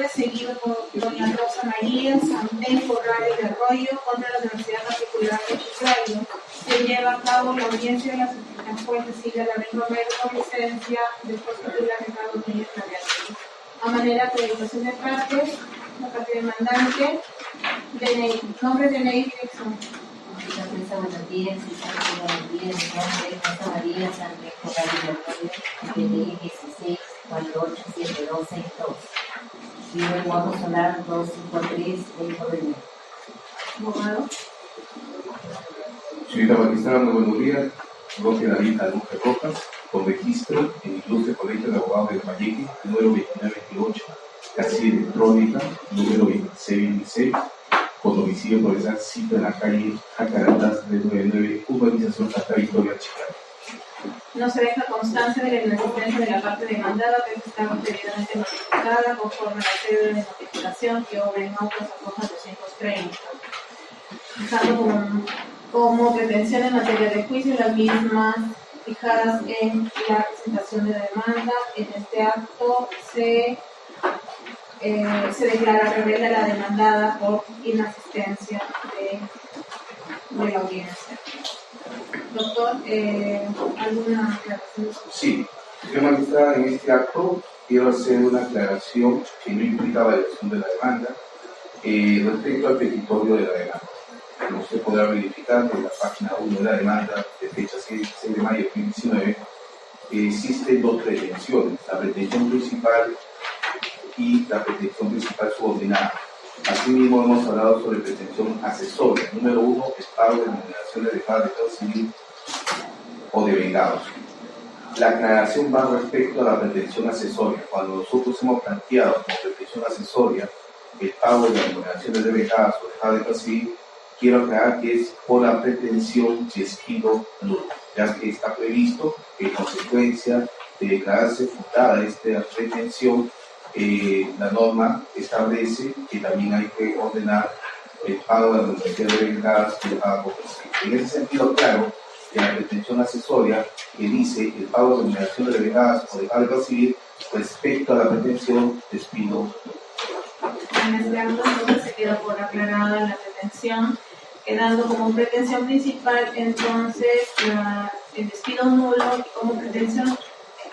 2019, seguido por doña Rosa María Santén Corrales de Arroyo contra la Universidad Particular de Chiclayo. Se lleva a cabo la audiencia de la juez Cecilia Lavín Romero con licencia del juez titular Ricardo Núñez Naviato. A manera de acreditación de partes, la parte demandante, DNI, nombre, DNI y dirección. Buenos días, buenos días, mi nombre es Rosa María Santén Corrales de Arroyo, DNI 16 487262. Vivo en Guapo Solar 253 de Correño. Abogado. Señorita magistrada, muy buenos días. Roque David Albuque Rojas, con registro en el Ilustre Colegio de Abogados de Guayaquil, número 2928, casilla electrónica, número 2626, con domicilio provincial, sitio en la calle Jacaratas 399, urbanización Santa Victoria, Chiclayo. No se deja constancia de la inexistencia de la parte demandada que está debidamente notificada conforme a la sede de notificación que obra en autos a hojas 230. Fijando como pretensión en materia de juicio las mismas fijadas en la presentación de la demanda. En este acto se declara revela la demandada por inasistencia de la audiencia. Doctor, ¿alguna aclaración? Sí, señora magistrada, en este acto quiero hacer una aclaración que no implica validación de la demanda respecto al petitorio de la demanda. Como usted podrá verificar en la página 1 de la demanda, de fecha 6 de mayo de 2019, existen dos pretensiones, la pretensión principal y la pretensión principal subordinada. Asimismo, hemos hablado sobre pretensión accesoria. Número 1, es pago de remuneraciones de pago de Estado civil o de vengados. La aclaración va respecto a la pretensión accesoria. Cuando nosotros hemos planteado como pretensión accesoria el pago de remuneraciones de vengados o de pago de Estado civil, quiero aclarar que es por la pretensión despido nulo, ya que está previsto que en consecuencia de declararse fundada esta pretensión, la norma establece que también hay que ordenar el pago de la remuneración de vengadas y el pago por prescrito. En ese sentido, claro, que la pretensión accesoria que dice el pago de remuneración de vengadas o de pago de civil respecto a la pretensión despido. En este acto entonces se queda por aclarada la pretensión, quedando como pretensión principal entonces el despido nulo, y como pretensión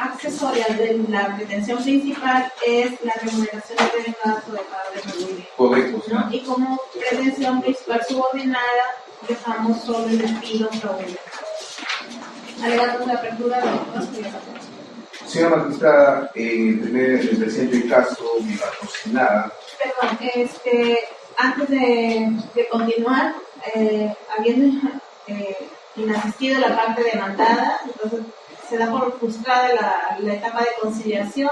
accesoria de la pretensión principal es la remuneración de vengadas o de pago de civil. Correcto, ¿no? Y como pretensión principal subordinada dejamos solo el despido fraudulento. Alegatos de apertura de los. Señora magistrada, en el presente caso, mi patrocinada. Perdón, antes de continuar, habiendo inasistido la parte demandada, entonces se da por frustrada la etapa de conciliación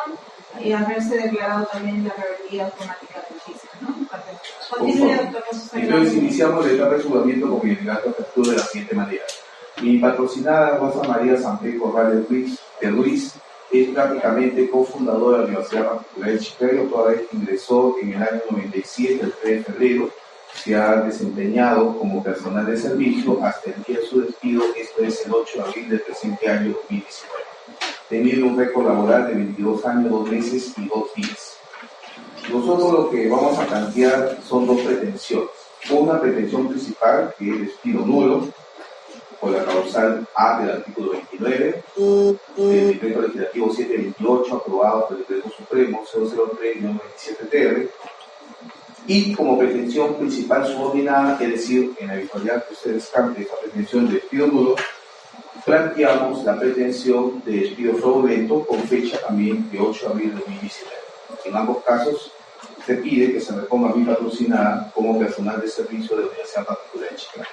y haberse declarado también la rebeldía automática del juicio, ¿no? Continúe, doctor. Entonces iniciamos la etapa de juzgamiento con mi alegato de apertura de la siguiente manera. Mi patrocinada Rosa María Santén Corrales de Ruiz es prácticamente cofundadora de la Universidad Particular de Chiclayo, toda vez que ingresó en el año 97, el 3 de febrero, se ha desempeñado como personal de servicio hasta el día de su despido, esto es el 8 de abril del presente año 2019, teniendo un récord laboral de 22 años, 2 meses y 2 días. Nosotros lo que vamos a plantear son dos pretensiones. Una pretensión principal, que es despido nulo, por la causal A del artículo 29 del decreto legislativo 728, aprobado por el decreto supremo 003-97-TR, y como pretensión principal subordinada, es decir, en la eventualidad que ustedes cambien esa pretensión de despido nulo, planteamos la pretensión de despido fraudulento con fecha también de 8 de abril de 2019. En ambos casos, se pide que se reponga mi patrocinada como personal de servicio de la Universidad Particular de Chiclayo.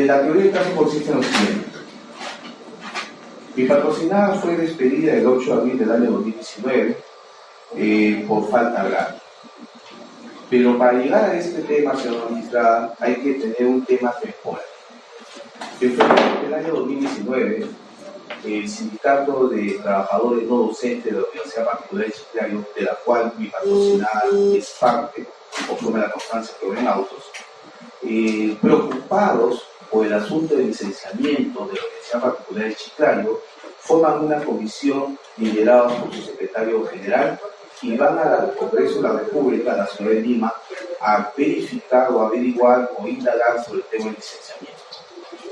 La teoría del caso consiste en lo siguiente. Mi patrocinada fue despedida el 8 de abril del año 2019 por falta grave. Pero para llegar a este tema, señora magistrada, hay que tener un tema temporal. En febrero del año 2019, el Sindicato de Trabajadores No Docentes de la Universidad Particular de Chiclayo, de la cual mi patrocinada es parte, conforme a la constancia que ven autos, preocupados por el asunto del licenciamiento de la Universidad Particular de Chiclayo, forman una comisión liderada por su secretario general y van al Congreso de la República, a la ciudad de Lima, a verificar o averiguar o indagar sobre el tema del licenciamiento.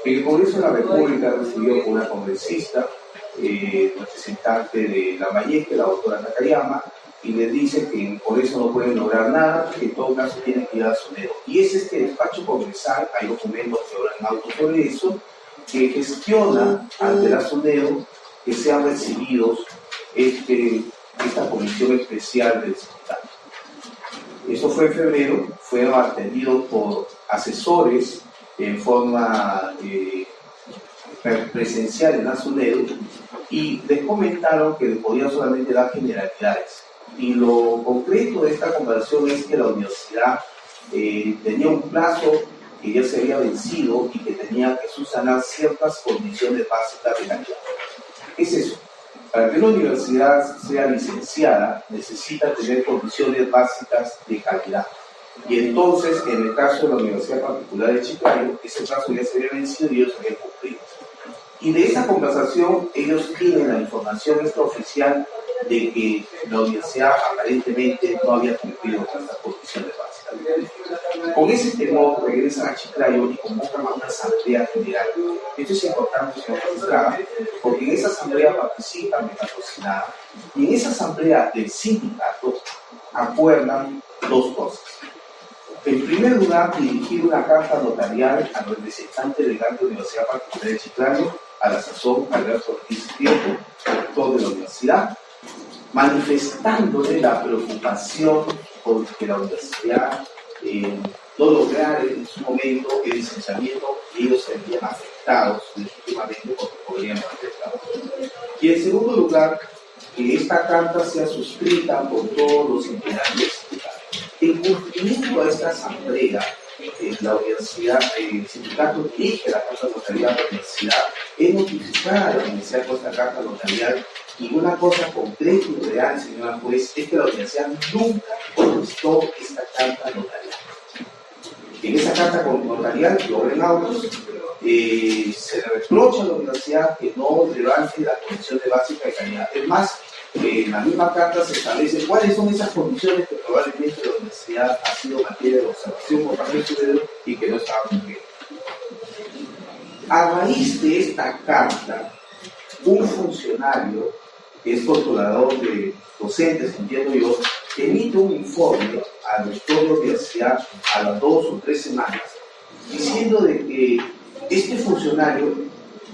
En el Congreso de la República recibió una congresista, representante de Lambayeque, la doctora Nakayama, y les dice que por eso no pueden lograr nada, que en todo caso tienen que ir a Sonero. Y es este despacho congresal, hay documentos que hablan auto sobre eso, que gestiona ante la Sonero que sean recibidos esta comisión especial del sindicato. Eso fue en febrero, fue atendido por asesores en forma presencial en la Sonero y les comentaron que podían solamente dar generalidades. Y lo concreto de esta conversación es que la universidad tenía un plazo que ya se había vencido y que tenía que subsanar ciertas condiciones básicas de calidad. ¿Qué es eso? Para que una universidad sea licenciada necesita tener condiciones básicas de calidad. Y entonces, en el caso de la Universidad Particular de Chiclayo, ese plazo ya se había vencido y ellos habían cumplido. Y de esa conversación, ellos tienen la información extraoficial de que la universidad aparentemente no había cumplido con estas condiciones básicas. Con ese temor, regresan a Chiclayo y convocan a una asamblea general. Esto es importante, señor magistrado, porque en esa asamblea participan de patrocinada y en esa asamblea del sindicato acuerdan dos cosas. En primer lugar, dirigir una carta notarial al representante legal de la Universidad Particular de Chiclayo, a la sazón Alberto Ortiz Prieto, rector de la universidad, manifestándole la preocupación por que la universidad no lograra en su momento el licenciamiento y ellos se veían afectados legítimamente porque podrían perder trabajo. Y en segundo lugar, que esta carta sea suscrita por todos los integrantes sindicales. En cumplimiento a esta asamblea, la universidad, el sindicato dirige la carta notarial a la universidad, es notificada a la universidad con esta carta notarial. Y una cosa concreta y real, señora juez, es que la universidad nunca contestó esta carta notarial. En esa carta notarial, Loren Autos, se le reprocha a la universidad que no levante las condiciones básicas de calidad. Es más, en la misma carta se establece cuáles son esas condiciones que probablemente la universidad ha sido materia de observación por parte del ciudadano y que no estaba cumpliendo. A raíz de esta carta, un funcionario que es controlador de docentes, entiendo yo, emite un informe al rector de la universidad a las 2 o 3 semanas, diciendo de que este funcionario,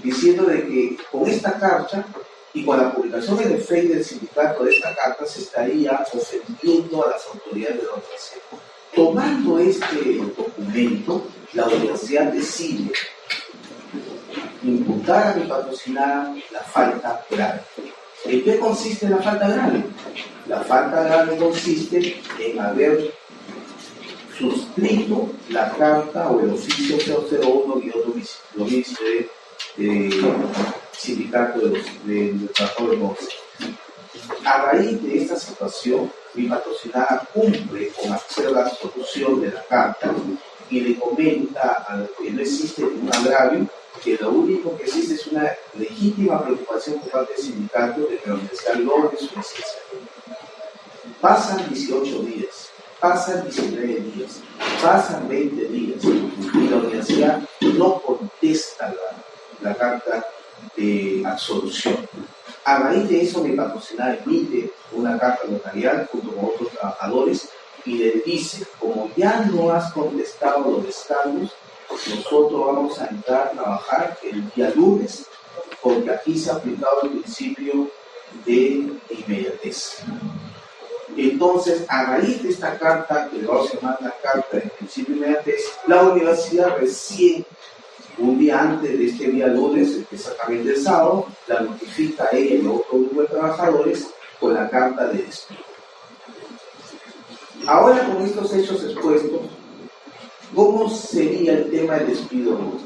diciendo de que con esta carta y con la publicación en el Facebook del sindicato de esta carta se estaría ofendiendo a las autoridades de la universidad. Tomando este documento, la universidad decide imputar a mi patrocinada la falta grave. ¿En qué consiste la falta grave? La falta grave consiste en haber suscrito la carta o el oficio 001-2019 del sindicato de los trabajadores docentes. A raíz de esta situación, mi patrocinada cumple con hacer la solución de la carta y le comenta que no existe ningún agravio, que lo único que existe es una legítima preocupación por parte del sindicato de que la universidad logre su licenciamiento. Pasan 18 días, pasan 19 días, pasan 20 días y la universidad no contesta la carta de absolución. A raíz de eso, mi patrocinada emite una carta notarial junto con otros trabajadores y le dice, como ya no has contestado los descargos, nosotros vamos a entrar a trabajar el día lunes, porque aquí se ha aplicado el principio de inmediatez. Entonces, a raíz de esta carta, que le vamos a llamar la carta del principio de inmediatez, la universidad recién, un día antes de este día lunes, exactamente el sábado, la notifica a ella y a otro grupo de trabajadores con la carta de despido. Ahora, con estos hechos expuestos, ¿cómo sería el tema del despido nulo?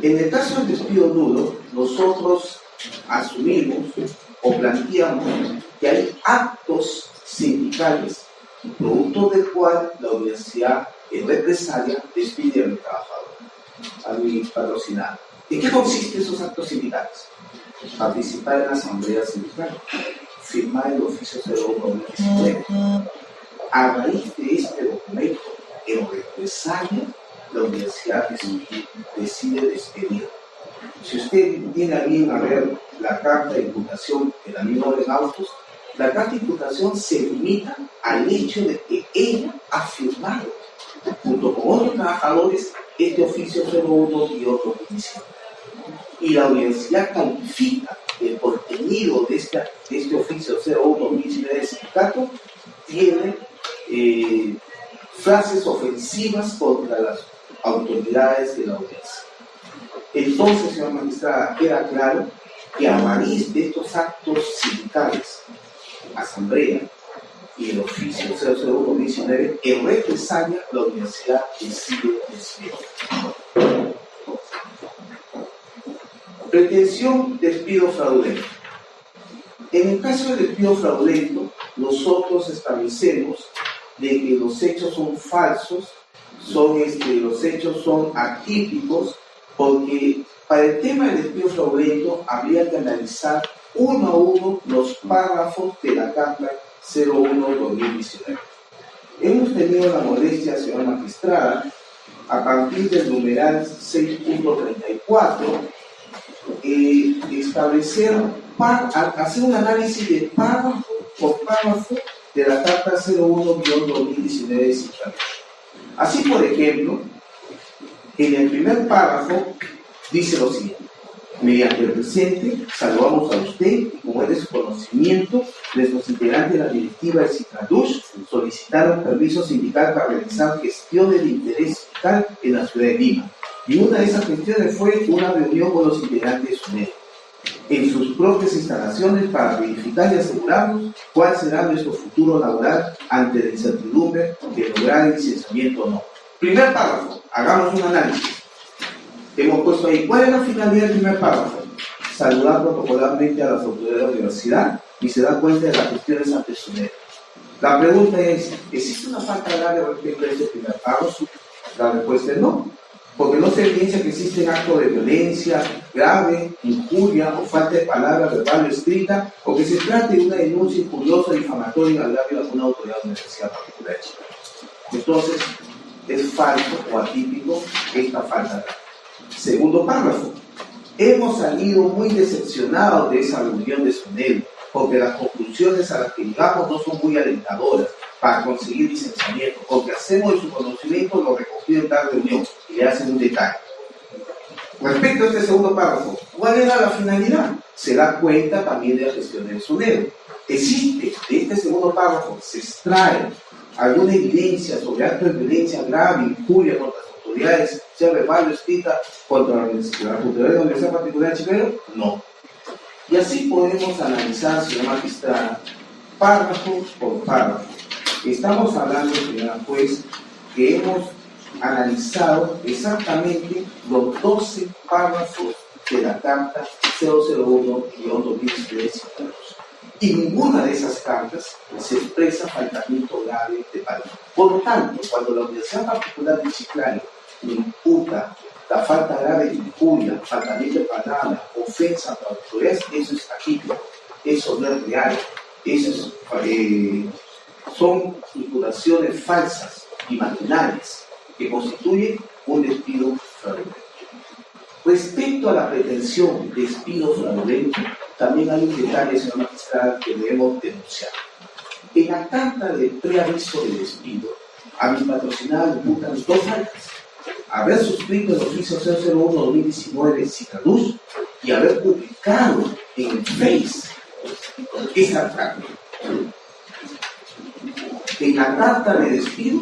En el caso del despido nulo, nosotros asumimos o planteamos que hay actos sindicales, producto del cual la universidad en represalia despide a mi trabajador, a mi patrocinado. ¿En qué consisten esos actos sindicales? participar en la asamblea sindical, firmar el oficio 01-2019. A raíz de este documento, en represalia, la universidad decide despedir. Si usted tiene a bien a ver la carta de imputación del amigo Oren Austos, la carta de imputación se limita al hecho de que ella ha firmado, junto con otros trabajadores, este oficio 01-2019. Y la universidad califica el contenido de este oficio 01-2019 del sindicato, tiene frases ofensivas contra las autoridades de la universidad. Entonces, señora magistrada, queda claro que a raíz de estos actos sindicales, asamblea y el oficio 001-2019, en represalia la universidad decide despedir. Pretensión despido fraudulento. En el caso del despido fraudulento, nosotros establecemos de que los hechos son falsos, los hechos son atípicos, porque para el tema del despido fraudulento habría que analizar uno a uno los párrafos de la carta 01-2019. Hemos tenido la molestia, señora magistrada, a partir del numeral 6.34, hacer un análisis de párrafo por párrafo de la carta 01-2019 de sindicato. Así, por ejemplo, en el primer párrafo dice lo siguiente: mediante el presente, saludamos a usted y como es de su conocimiento, nuestros integrantes de la directiva de Cicladush solicitaron permiso sindical para realizar gestiones de interés sindical en la ciudad de Lima. Y una de esas gestiones fue una reunión con los integrantes de SUNED en sus propias instalaciones para verificar y asegurarnos cuál será nuestro futuro laboral ante la incertidumbre de lograr el licenciamiento o no. Primer párrafo, hagamos un análisis. Hemos puesto ahí, ¿cuál es la finalidad del primer párrafo? Saludar protocolarmente a las autoridades de la universidad y se da cuenta de las gestiones ante SUNED. La pregunta es, ¿existe una falta grave respecto a este primer párrafo? La respuesta es no, porque no se evidencia que existen actos de violencia grave, injuria o falta de palabra verbal o escrita, o que se trate de una denuncia injuriosa, difamatoria en agravio de alguna autoridad de la universidad particular. Entonces, es falso o atípico esta falta grave. Segundo párrafo. Hemos salido muy decepcionados de esa reunión de SUNED, porque las conclusiones a las que llegamos no son muy alentadoras para conseguir licenciamiento, porque hacemos de su conocimiento lo recogido en tal reunión y le hacen un detalle. Respecto a este segundo párrafo, ¿cuál era la finalidad? Se da cuenta también de la gestión del SUNED. Existe, de este segundo párrafo, se extrae alguna evidencia sobre actos de violencia grave, injuria contra las autoridades, sea verbal o escrita, contra la autoridad de la Universidad Particular de Chiclayo. No. Y así podemos analizar, señora magistrada, párrafo por párrafo. Estamos hablando, señora juez, que hemos analizado exactamente los 12 párrafos de la carta 001-2019. Y ninguna de esas cartas se expresa faltamiento grave de palabra. Por lo tanto, cuando la Universidad Particular de Chiclayo le imputa la falta grave de injuria, faltamiento de palabra, ofensa a autoridades, eso es atípico, eso no es real, eso son imputaciones falsas, imaginarias, que constituyen un despido fraudulento. Respecto a la pretensión de despido fraudulento, también hay un detalle, señora magistrada, que debemos denunciar. En la carta de preaviso de despido, a mi patrocinada le imputan dos faltas: haber suscrito el oficio 001-2019 Cicladush y haber publicado en el Face esa carta. En la carta de despido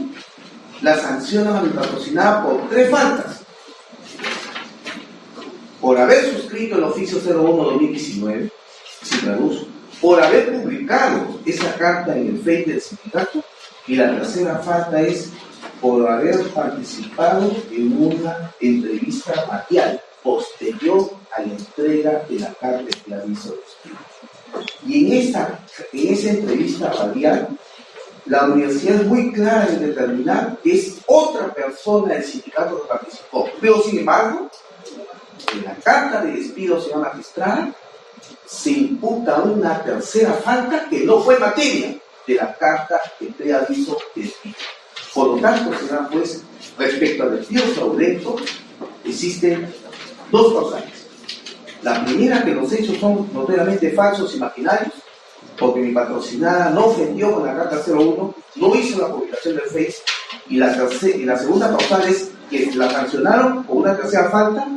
la sancionan a mi patrocinada por 3 faltas: por haber suscrito el oficio 01-2019 Cicladush, por haber publicado esa carta en el Face del sindicato, y la tercera falta es por haber participado en una entrevista radial posterior a la entrega de la carta de preaviso de despido. Y en esa entrevista radial, la universidad es muy clara en determinar que es otra persona del sindicato que participó. Pero, sin embargo, en la carta de despido, señora magistrada, se imputa una tercera falta que no fue materia de la carta de preaviso de despido. Por lo tanto, señora juez, respecto al despido fraudulento, existen dos causales. La primera, que los hechos son notoriamente falsos y maquinarios, porque mi patrocinada no ofendió con la carta 01, no hizo la publicación del Face, y la segunda causal es que la sancionaron por una tercera falta,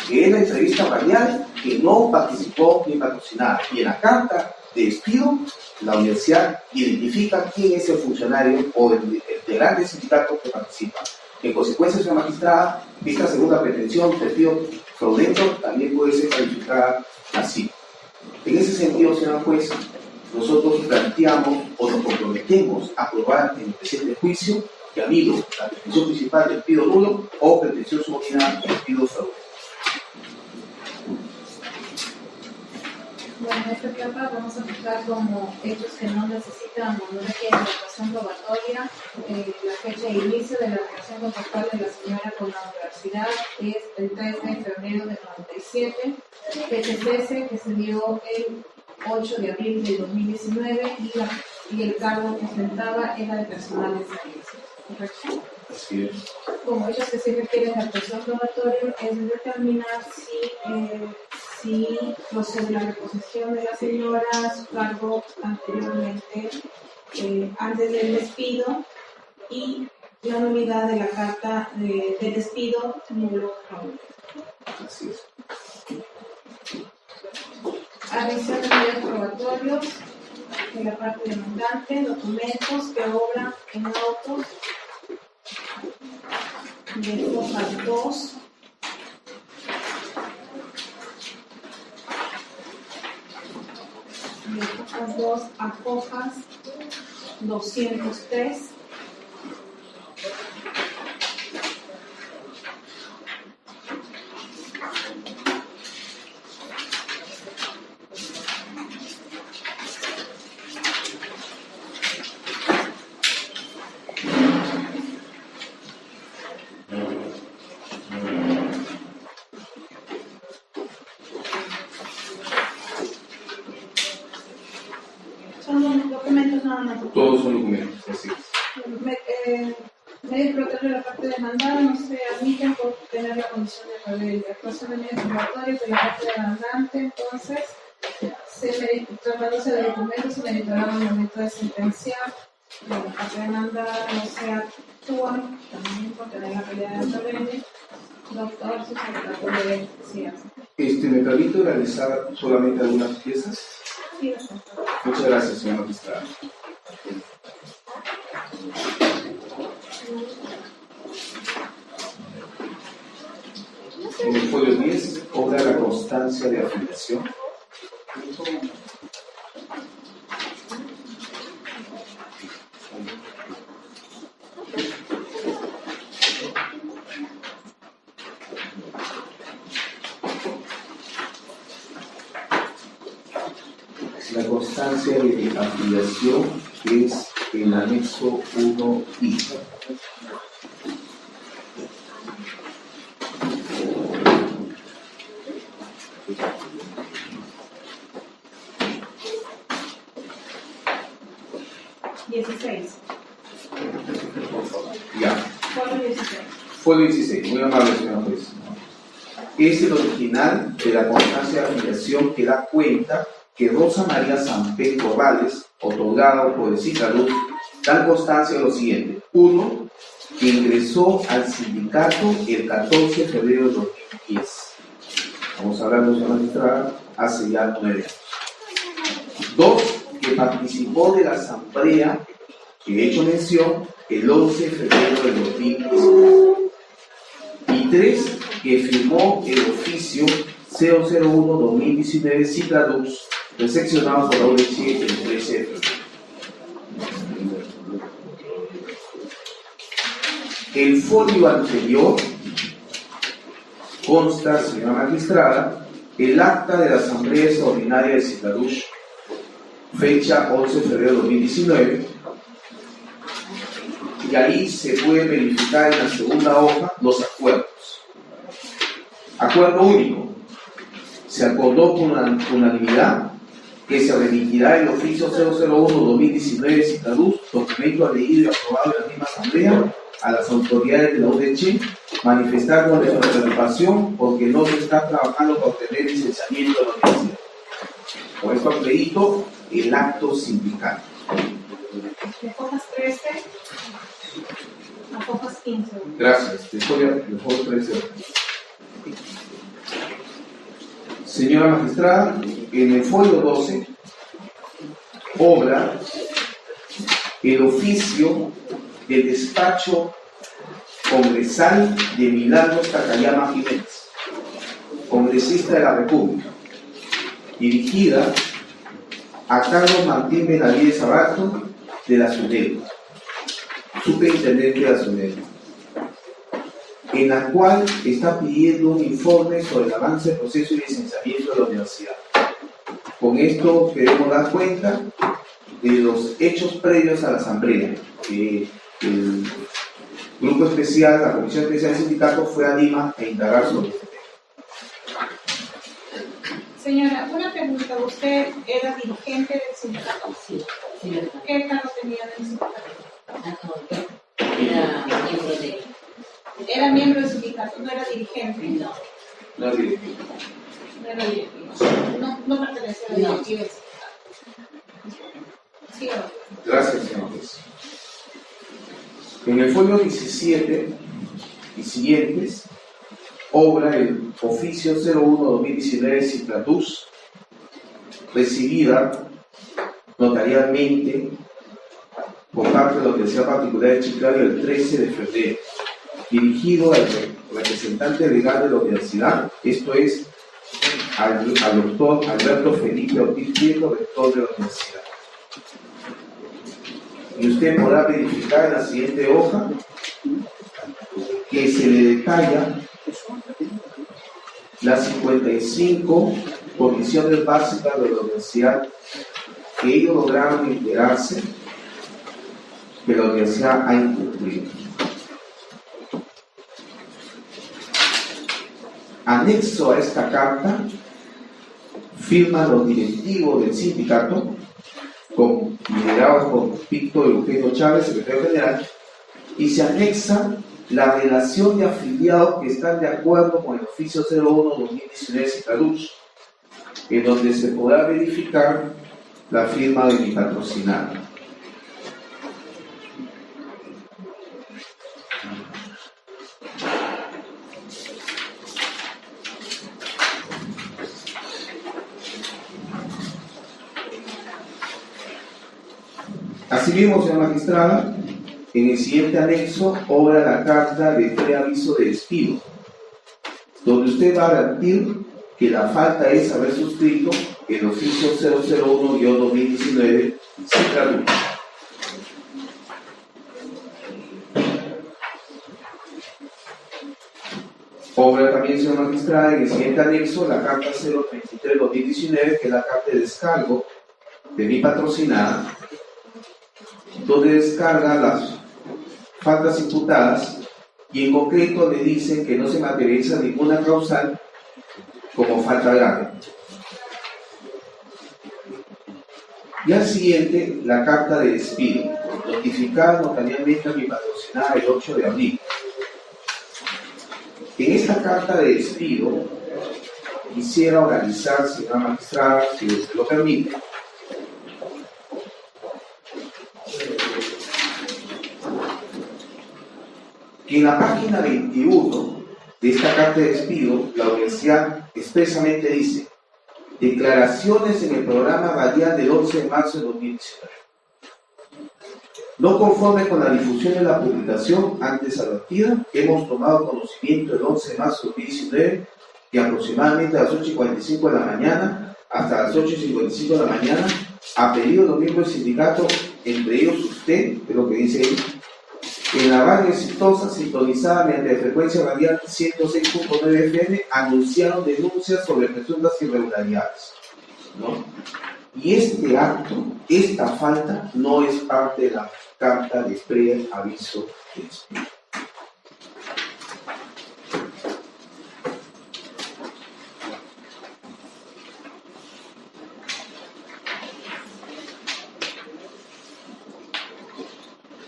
que es la entrevista radial, que no participó mi patrocinada. Y en la carta de despido, la universidad identifica quién es el funcionario o el integrante del sindicato que participa. En consecuencia, señora magistrada, esta segunda pretensión, despido fraudulento, también puede ser calificada así. En ese sentido, señora juez, nosotros planteamos o nos comprometemos a aprobar en el presente juicio que ha habido la pretensión principal del despido nulo o pretensión subordinada del despido fraudulento. Bueno, en esta etapa vamos a aplicar como hechos que no necesitan o no requieren actuación probatoria. La fecha de inicio de la relación contractual de la señora con la universidad es el 3 de febrero del 97, fecha cese que se dio el 8 de abril del 2019 y el cargo que ostentaba era de personal de servicio. ¿Correcto? Así es. Como hechos que sí requieren de actuación probatoria es determinar si procede la reposición de la señora a su cargo anteriormente, antes del despido, y la nulidad de la carta de despido nulo fraudulento. Así es. Revisión de medios probatorios de la parte demandante, documentos que obran en autos de hojas 2. De hojas 2 a hojas 203. Son documentos nada más. Todos son documentos, así es. Medios probatorios de la parte demandada no se admiten por tener la condición de rebelde. Actuación de medios probatorios de la parte demandante, entonces, tratándose de documentos, se meritará al momento de sentenciar. De la parte demandada no se actúa también por tener la calidad de rebelde. Doctor, su secretario de decía. ¿Me permito realizar solamente algunas piezas? Sí, doctor. Muchas gracias, señora magistrada. En el folio 10, obra la constancia de afiliación. La constancia de afiliación es el anexo 1I. Ya. Folio 16, muy amable, señor juez. Es el original de la constancia de afiliación que da cuenta que Rosa María Sampé Corrales, otorgado por el Cicaluz, da constancia de lo siguiente. 1. Que ingresó al sindicato el 14 de febrero de 2010. Estamos hablando, señora magistrada, hace ya 9 años. 2. Que participó de la asamblea que he hecho mención el 11 de febrero de 2019. Y 3. Que firmó el oficio 001-2019 Cicladux, recepcionado por la OLC el 13 de febrero. El folio anterior consta, señora magistrada, el acta de la Asamblea Extraordinaria de Cicladux, fecha 11 de febrero de 2019, y ahí se puede verificar en la segunda hoja los acuerdos. Acuerdo único. se acordó con unanimidad que se remitirá el oficio 001-2019 Citaduz, documento leído y aprobado en la misma asamblea, a las autoridades de la UDC, manifestando nuestra preocupación porque no se está trabajando para obtener licenciamiento de la universidad. Por esto acredito el acto sindical. De hojas 13 a hojas 15. Gracias. Después de 13. Señora magistrada, en el folio 12 obra el oficio del despacho congresal de Milagros Takayama Jiménez, congresista de la República, dirigida a Carlos Martín Benavides Abasto de la SUNED, superintendente de la SUNED, en la cual está pidiendo un informe sobre el avance del proceso de licenciamiento de la universidad. Con esto queremos dar cuenta de los hechos previos a la asamblea. El grupo especial, la comisión especial del sindicato fue a Lima a indagar sobre este tema. Señora, una pregunta. ¿Usted era dirigente del sindicato? Sí, sí, verdad. ¿Qué cargo tenía en el sindicato? Era miembro de... Era miembro del sindicato, no era dirigente. No, No es directivo. No era directivo. No pertenecía a la directiva del sindicato. Sí, o no. Gracias, señores. En el folio 17 y siguientes, obra el oficio 01-2019 Citaduz, recibida notarialmente por parte de la Universidad Particular de Chiclayo el 13 de febrero, dirigido al representante legal de la universidad, esto es, al doctor Alberto Felipe Ortiz Prieto, rector de la universidad. Y usted podrá verificar en la siguiente hoja que se le detalla las 55 condiciones básicas de la universidad que ellos lograron enterarse que la universidad ha incumplido. Anexo a esta carta firman los directivos del sindicato, liderados por Víctor Eugenio Chávez, secretario general, y se anexa la relación de afiliados que están de acuerdo con el oficio 01-2019 Citaduz, en donde se podrá verificar la firma de mi patrocinado. Asimismo, señora magistrada, en el siguiente anexo obra la carta de preaviso de despido, donde usted va a advertir que la falta es haber suscrito el oficio 001-2019 Citaduz. Obra también, señora magistrada, en el siguiente anexo la carta 033-2019, que es la carta de descargo de mi patrocinada, donde descarga las faltas imputadas y en concreto le dicen que no se materializa ninguna causal como falta grave. Y al siguiente, la carta de despido, notificada notarialmente a mi patrocinada el 8 de abril. En esta carta de despido quisiera organizar, señora magistrada, si usted lo permite, que en la página 21 de esta carta de despido, la universidad expresamente dice: declaraciones en el programa radial del 11 de marzo de 2019. No conforme con la difusión de la publicación antes advertida, hemos tomado conocimiento el 11 de marzo de 2019 que aproximadamente a las 8:45 de la mañana hasta las 8:55 de la mañana, a pedido de los miembros del sindicato, entre ellos usted, es lo que dice él, en la radio exitosa sintonizada mediante frecuencia radial 106.9 FM, anunciaron denuncias sobre presuntas irregularidades, ¿no? Y este acto, esta falta, no es parte de la carta de preaviso de despido.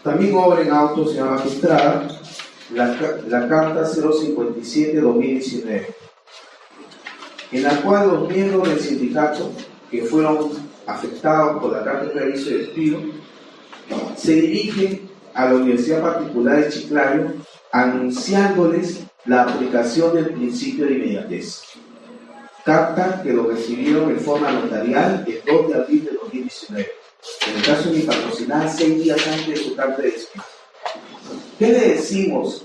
También obra en auto, señora magistrada, la carta 057-2019, en la cual los miembros del sindicato que fueron afectados por la carta de preaviso de despido se dirigen a la Universidad Particular de Chiclayo anunciándoles la aplicación del principio de inmediatez. Carta que lo recibieron en forma notarial el 2 de abril de 2019. En el caso de mi patrocinada, 6 días antes de su carta de despido. ¿Qué le decimos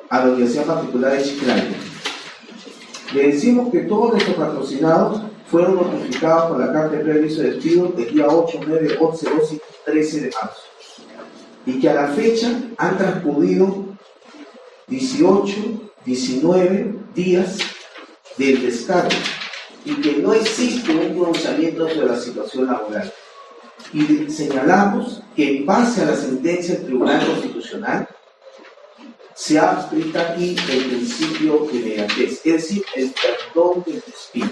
a la Universidad Particular de Chiclayo? Le decimos que todos nuestros patrocinados fueron notificados por la carta de preaviso de despido el día 8, 9, 11, 12 y 13 de marzo. Y que a la fecha han transcurrido 18, 19 días del descargo y que no existe un pronunciamiento sobre la situación laboral. Y señalamos que en base a la sentencia del Tribunal Constitucional se aplica aquí el principio de inmediatez, es decir, el perdón del despido.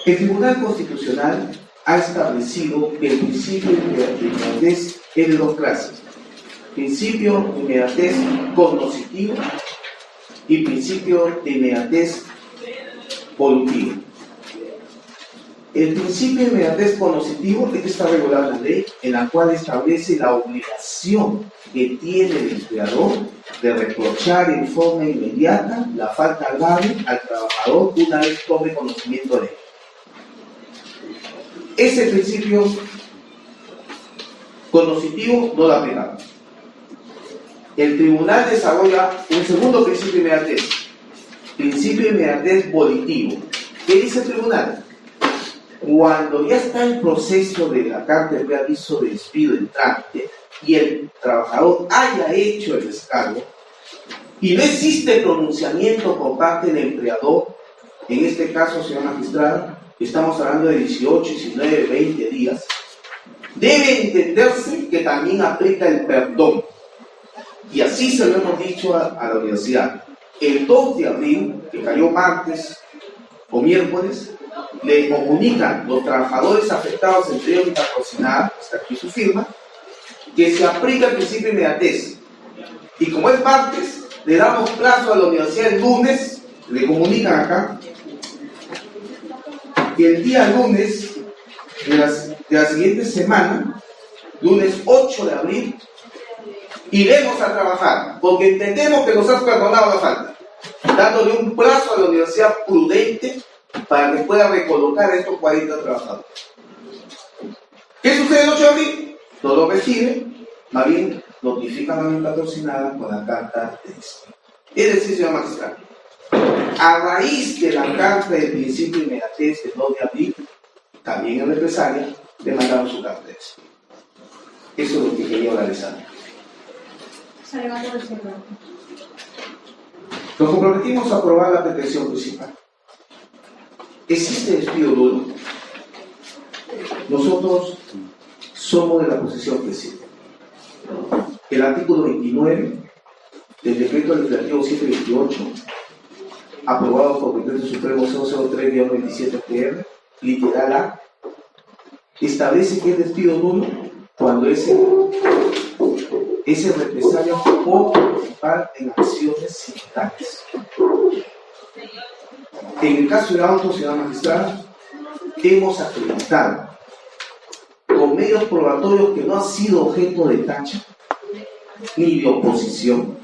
El Tribunal Constitucional ha establecido que el principio de inmediatez es de dos clases: principio de inmediatez cognoscitivo y principio de inmediatez volutivo. El principio de inmediatez cognoscitivo es que está regulado en la ley, en la cual establece la obligación que tiene el empleador de reprochar en forma inmediata la falta grave al trabajador una vez tome conocimiento de él. Ese principio cognoscitivo no lo aplicamos. El tribunal desarrolla un segundo principio de inmediatez, principio de inmediatez volitivo. ¿Qué dice el tribunal? Cuando ya está el proceso de la carta de preaviso de despido en trámite y el trabajador haya hecho el descargo y no existe pronunciamiento por parte del empleador, en este caso, señora magistrada, estamos hablando de 18, 19, 20 días, debe entenderse que también aplica el perdón. Y así se lo hemos dicho a la universidad. El 2 de abril, que cayó martes o miércoles, le comunican los trabajadores afectados, entre ellos mi patrocinada, está aquí su firma, que se aplica el principio de inmediatez. Y como es martes, le damos plazo a la universidad el lunes, le comunican acá, que el día lunes de la siguiente semana, lunes 8 de abril, iremos a trabajar, porque entendemos que nos has perdonado la falta, dándole un plazo a la universidad prudente para que pueda recolocar a estos 40 trabajadores. ¿Qué sucede el 8 de abril? No lo recibe, más bien notifican a mi patrocinada con la carta de despido. Es decir, señor magistrado, a raíz de la carta del principio de inmediatez del 2 de abril, también en represalia, le mandaron su carta de despido. Eso es lo que quería analizar. Nos comprometimos a aprobar la pretensión principal. ¿Existe despido duro? Nosotros somos de la posición que sí. El artículo 29 del decreto legislativo 728, aprobado por el decreto supremo 003-27-PR, literal A, establece que es despido duro cuando ese represalia por participar en acciones sindicales. En el caso de auto, señora magistrada, hemos acreditado con medios probatorios que no ha sido objeto de tacha ni de oposición,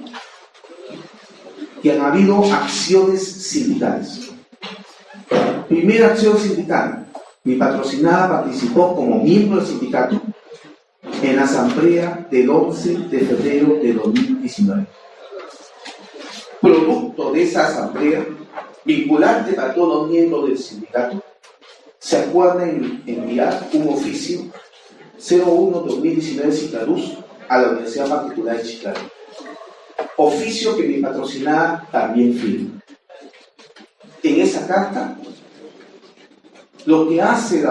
que han habido acciones sindicales. Primera acción sindical: mi patrocinada participó como miembro del sindicato en la asamblea del 11 de febrero de 2019. Producto de esa asamblea, vinculante a todos los miembros del sindicato, se acuerda enviar un oficio 01-2019 Citarús a la Universidad Particular de Chiclayo. Oficio que mi patrocinada también firma. En esa carta, lo que hace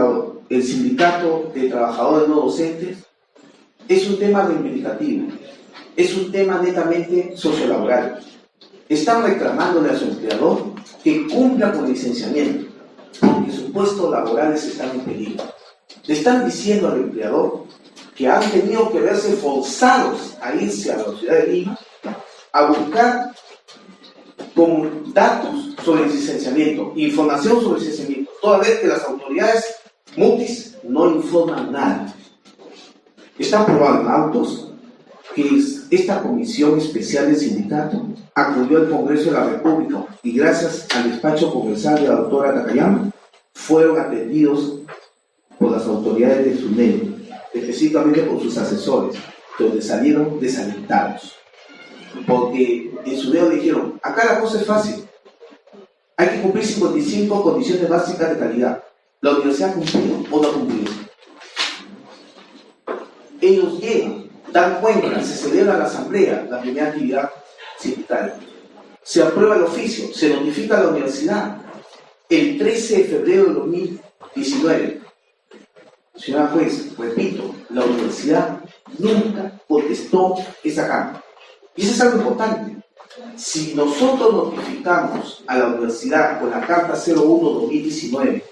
el sindicato de trabajadores no docentes es un tema reivindicativo, es un tema netamente sociolaboral. Están reclamándole a su empleador que cumpla con el licenciamiento, porque sus puestos laborales están en peligro. Le están diciendo al empleador que han tenido que verse forzados a irse a la ciudad de Lima a buscar con datos sobre el licenciamiento, información sobre el licenciamiento, toda vez que las autoridades mutis no informan nada. Está probado en autos que esta comisión especial del sindicato acudió al Congreso de la República y gracias al despacho congresal de la doctora Takayama fueron atendidos por las autoridades de SUNEDO, específicamente por sus asesores, donde salieron desalentados. Porque en SUNEDO dijeron, acá la cosa es fácil, hay que cumplir 55 condiciones básicas de calidad. ¿La universidad ha cumplido o no ha cumplido? Ellos llegan, dan cuenta, se celebra la asamblea, la primera actividad sindical. Se aprueba el oficio, se notifica a la universidad. El 13 de febrero de 2019, señora juez, repito, la universidad nunca contestó esa carta. Y eso es algo importante. Si nosotros notificamos a la universidad con la carta 01-2019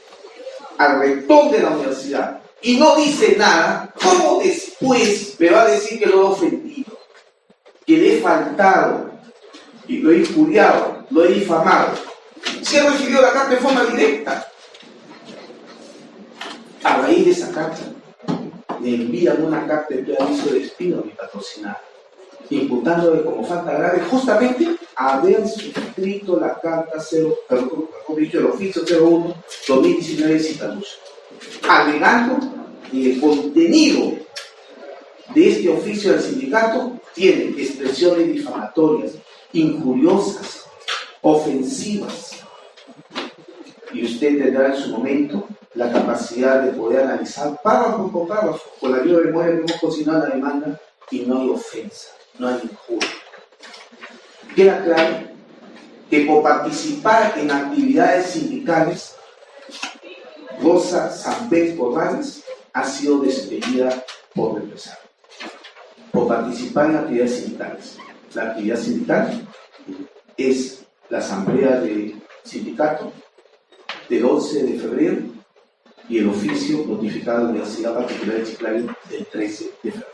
al rector de la universidad y no dice nada, ¿cómo después me va a decir que lo he ofendido, que le he faltado, y lo he injuriado, lo he difamado? Si he recibido la carta de forma directa. A raíz de esa carta, me envían una carta de preaviso de despido a mi patrocinado, imputándole como falta grave justamente haber suscrito la carta el oficio 01-2019 de Citaluz, alegando que el contenido de este oficio del sindicato tiene expresiones difamatorias, injuriosas, ofensivas, y usted tendrá en su momento la capacidad de poder analizar párrafo por párrafo, con la ayuda de memoria que hemos cocinado la demanda, y no hay ofensa, no hay injuria. Queda claro que por participar en actividades sindicales, Rosa Sampez Corrales ha sido despedida por represalia. Por participar en actividades sindicales. La actividad sindical es la asamblea del sindicato del 11 de febrero y el oficio notificado a la Universidad Particular de Chiclayo del 13 de febrero.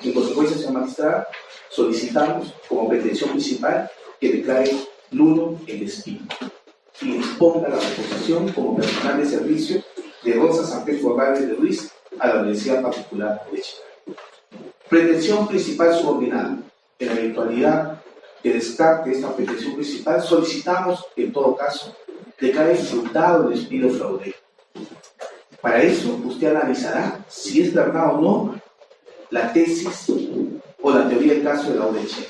En consecuencia, señora magistrada, solicitamos como pretensión principal que declare nulo el despido y exponga la reposición como personal de servicio de Rosa Sampez Corrales de Ruiz a la Universidad Particular de Chiclayo. Pretensión principal subordinada. En la eventualidad que descarte esta pretensión principal, solicitamos, en todo caso, declare fundado el despido fraudulento. Para eso, usted analizará si es verdad o no la tesis o la teoría del caso de la ODC.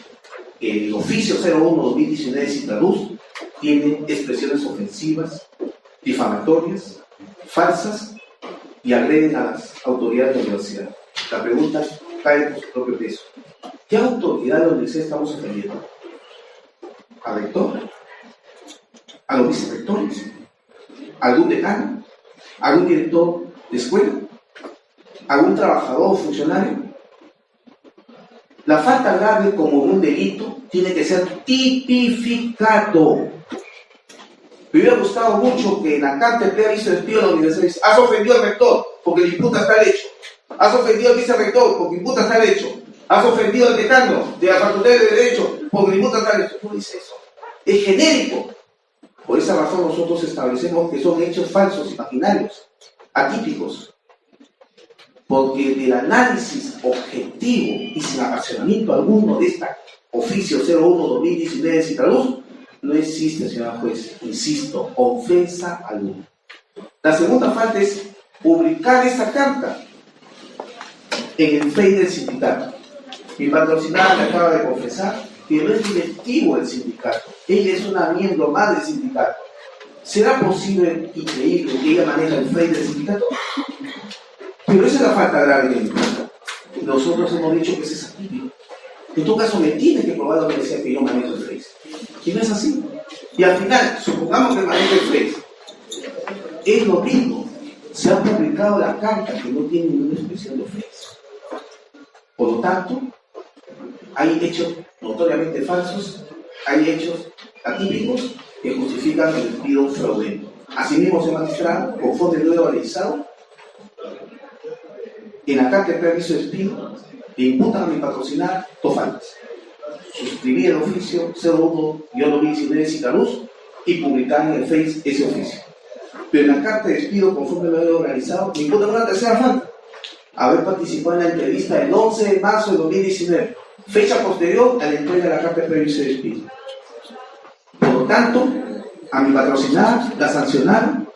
El oficio 01-2019 de Citaluz tiene expresiones ofensivas, difamatorias, falsas y agreden a las autoridades de la universidad. La pregunta cae por su propio peso. ¿Qué autoridad de la universidad estamos ofendiendo? ¿Al rector? ¿A los vicerrectores? ¿A algún decano? ¿A algún director de escuela? ¿A algún trabajador o funcionario? La falta grave como un delito tiene que ser tipificado. Me hubiera gustado mucho que en la carta de preaviso de despido de la universidad dice: has ofendido al rector porque el imputa está al hecho. Has ofendido al vicerrector porque el imputa está al hecho. Has ofendido al decano de la Facultad de Derecho porque el imputa está al hecho. No dice eso. Es genérico. Por esa razón nosotros establecemos que son hechos falsos, imaginarios, atípicos. Porque del análisis objetivo y sin apasionamiento alguno de esta oficio 01-2019 de Citaluz, no existe, señora juez, insisto, ofensa alguna. La segunda falta es publicar esta carta en el Facebook del sindicato. Mi patrocinada me acaba de confesar que no es directivo del sindicato, ella es una miembro más del sindicato. ¿Será posible y creíble que ella maneja el Facebook del sindicato? Pero esa es la falta grave del sindicato. Nosotros hemos dicho que ese es atípico. En todo caso, me tiene que probar la universidad que yo manejo el Facebook. Y no es así. Y al final, supongamos que manejo el Facebook. Es lo mismo. Se ha publicado la carta que no tiene ninguna expresión de ofensa. Por lo tanto, hay hechos notoriamente falsos, hay hechos atípicos que justifican el despido fraudulento. Asimismo, señor magistrado, conforme lo he analizado, En la carta de preaviso de despido, le imputan a mi patrocinada dos faltas. Suscribir el oficio 01-2019 Citarús y publicar en el Face ese oficio. Pero en la carta de despido, conforme lo he organizado, me imputan una tercera falta: haber participado en la entrevista del 11 de marzo de 2019, fecha posterior a la entrega de la carta de preaviso de despido. Por lo tanto, a mi patrocinada la sancionaron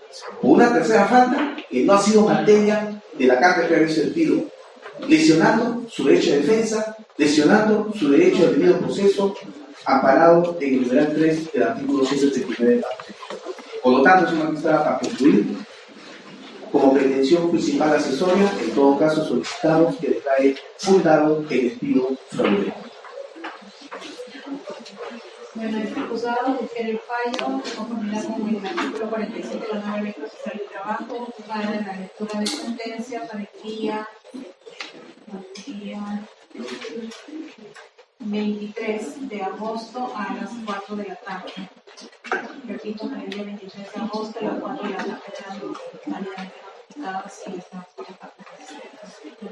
por una tercera falta que no ha sido materia de la carta de preaviso de despido, lesionando su derecho de defensa, lesionando su derecho de debido proceso, amparado en el numeral 3 del artículo 179 de la Constitución. Por lo tanto, señora magistrada, para concluir, como pretensión principal accesoria, en todo caso solicitamos que declare fundado el despido fraudulento. Bueno, el acusado difiere el fallo en conformidad con el artículo 47 de la nueva Ley Procesal del Trabajo, para la lectura de sentencia para el día 23 de agosto a las 4 de la tarde. Repito, para el día 23 de agosto a las 4 de la tarde, quedando debidamente notificadas y están por parte de